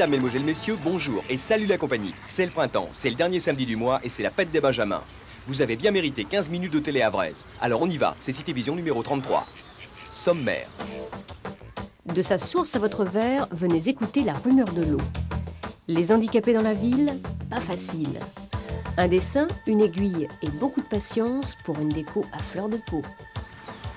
Mesdames, Mesdemoiselles, Messieurs, bonjour et salut la compagnie. C'est le printemps, c'est le dernier samedi du mois et c'est la fête des Benjamins. Vous avez bien mérité 15 minutes de télé à Vraise. Alors on y va, c'est Citévision numéro 33. Sommaire. De sa source à votre verre, venez écouter la rumeur de l'eau. Les handicapés dans la ville, pas facile. Un dessin, une aiguille et beaucoup de patience pour une déco à fleur de peau.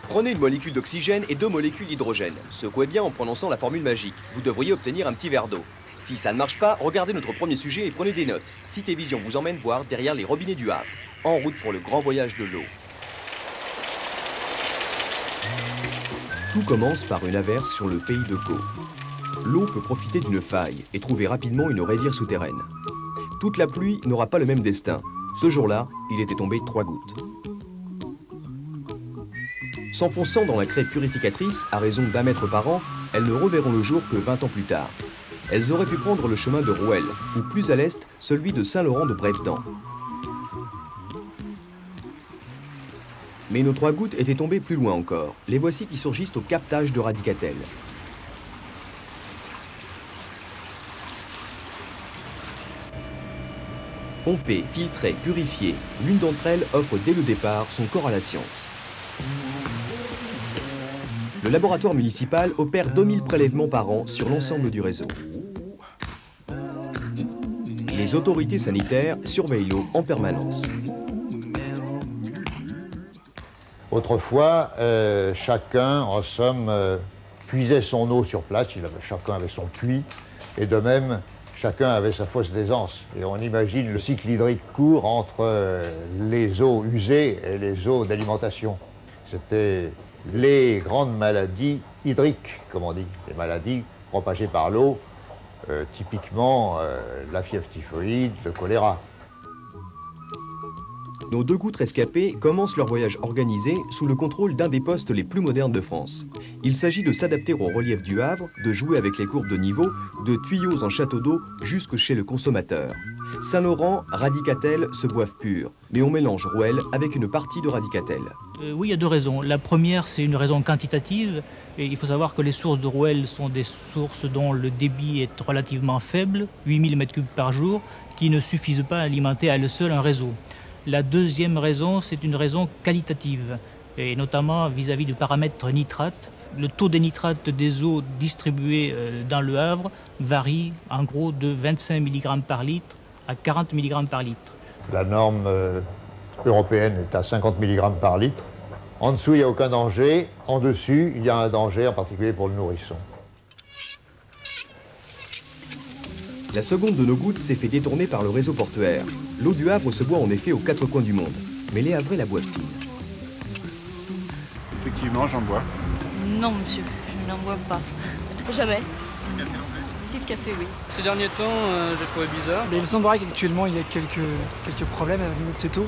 Prenez une molécule d'oxygène et 2 molécules d'hydrogène. Secouez bien en prononçant la formule magique. Vous devriez obtenir un petit verre d'eau. Si ça ne marche pas, regardez notre premier sujet et prenez des notes. Citévision vous emmène voir derrière les robinets du Havre. En route pour le grand voyage de l'eau. Tout commence par une averse sur le pays de Caux. L'eau peut profiter d'une faille et trouver rapidement une rivière souterraine. Toute la pluie n'aura pas le même destin. Ce jour-là, il était tombé 3 gouttes. S'enfonçant dans la craie purificatrice à raison d'1 mètre par an, elles ne reverront le jour que 20 ans plus tard. Elles auraient pu prendre le chemin de Rouelle, ou plus à l'est, celui de Saint-Laurent-de-Brévedent. Mais nos 3 gouttes étaient tombées plus loin encore. Les voici qui surgissent au captage de Radicatel. Pompée, filtrée, purifiée, l'une d'entre elles offre dès le départ son corps à la science. Le laboratoire municipal opère 2000 prélèvements par an sur l'ensemble du réseau. Les autorités sanitaires surveillent l'eau en permanence. Autrefois, chacun, en somme, puisait son eau sur place, chacun avait son puits, et de même, chacun avait sa fosse d'aisance. Et on imagine le cycle hydrique court entre les eaux usées et les eaux d'alimentation. C'était les grandes maladies hydriques, comme on dit, les maladies propagées par l'eau, typiquement la fièvre typhoïde, le choléra. Nos 2 gouttes rescapées commencent leur voyage organisé sous le contrôle d'un des postes les plus modernes de France. Il s'agit de s'adapter au relief du Havre, de jouer avec les courbes de niveau, de tuyaux en château d'eau jusque chez le consommateur. Saint-Laurent, Radicatel se boivent purs, mais on mélange Rouelle avec une partie de Radicatel. Oui, il y a 2 raisons. La première, c'est une raison quantitative. Et il faut savoir que les sources de Rouelle sont des sources dont le débit est relativement faible, 8000 m3 par jour, qui ne suffisent pas à alimenter à elles seules un réseau. La deuxième raison, c'est une raison qualitative, et notamment vis-à-vis du paramètre nitrate. Le taux des nitrates des eaux distribuées dans le Havre varie en gros de 25 mg par litre à 40 mg par litre. La norme européenne est à 50 mg par litre. En dessous, il n'y a aucun danger. En dessus, il y a un danger, en particulier pour le nourrisson. La seconde de nos gouttes s'est fait détourner par le réseau portuaire. L'eau du Havre se boit en effet aux 4 coins du monde. Mais les Havrais la boivent-ils? Effectivement, j'en bois. Non, monsieur, je n'en bois pas. Jamais. Si, le café, oui. Ces derniers temps, j'ai trouvé bizarre. Mais il semblerait qu'actuellement, il y a quelques problèmes au niveau de cette eau.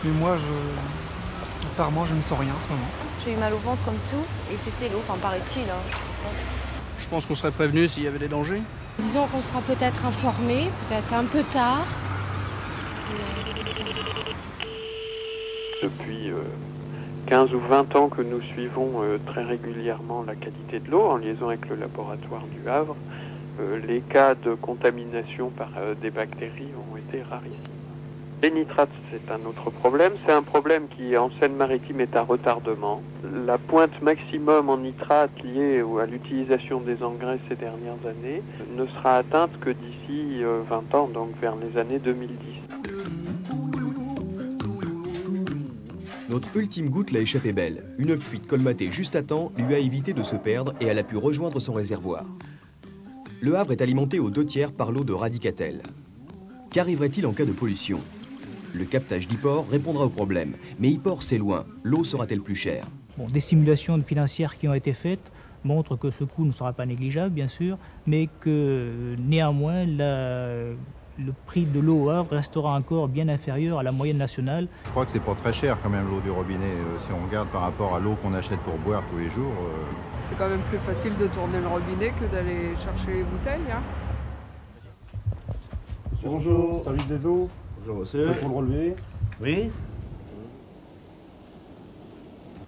Mais moi, apparemment, je ne sens rien en ce moment. J'ai eu mal au ventre comme tout, et c'était l'eau, enfin paraît-il, hein, je sais pas. Je pense qu'on serait prévenu s'il y avait des dangers. Disons qu'on sera peut-être informé, peut-être un peu tard. Depuis 15 ou 20 ans que nous suivons très régulièrement la qualité de l'eau en liaison avec le laboratoire du Havre, les cas de contamination par des bactéries ont été rarissimes. Les nitrates, c'est un autre problème. C'est un problème qui, en Seine-Maritime, est à retardement. La pointe maximum en nitrate liée à l'utilisation des engrais ces dernières années ne sera atteinte que d'ici 20 ans, donc vers les années 2010. Notre ultime goutte l'a échappé belle. Une fuite colmatée juste à temps lui a évité de se perdre et elle a pu rejoindre son réservoir. Le Havre est alimenté aux 2/3 par l'eau de Radicatel. Qu'arriverait-il en cas de pollution? Le captage d'Yport répondra au problème. Mais Yport, c'est loin. L'eau sera-t-elle plus chère? Des simulations financières qui ont été faites montrent que ce coût ne sera pas négligeable, bien sûr, mais que néanmoins, le prix de l'eau au Havre restera encore bien inférieur à la moyenne nationale. Je crois que c'est pas très cher quand même l'eau du robinet, si on regarde par rapport à l'eau qu'on achète pour boire tous les jours. C'est quand même plus facile de tourner le robinet que d'aller chercher les bouteilles. Hein. Bonjour, service des eaux. Bonjour monsieur. Pour le relever. Oui.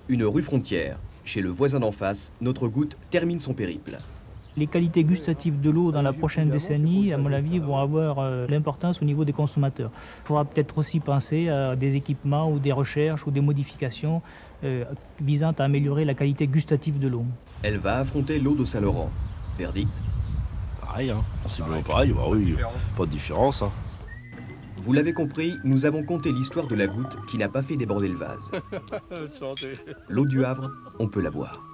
Une rue frontière. Chez le voisin d'en face, notre goutte termine son périple. Les qualités gustatives de l'eau dans la prochaine décennie, à mon avis, vont avoir l'importance au niveau des consommateurs. Il faudra peut-être aussi penser à des équipements ou des recherches ou des modifications visant à améliorer la qualité gustative de l'eau. Elle va affronter l'eau de Saint-Laurent. Verdict? Pareil, hein. Sensiblement pareil, bah oui, pas de différence. Hein. Vous l'avez compris, nous avons conté l'histoire de la goutte qui n'a pas fait déborder le vase. L'eau du Havre, on peut la boire.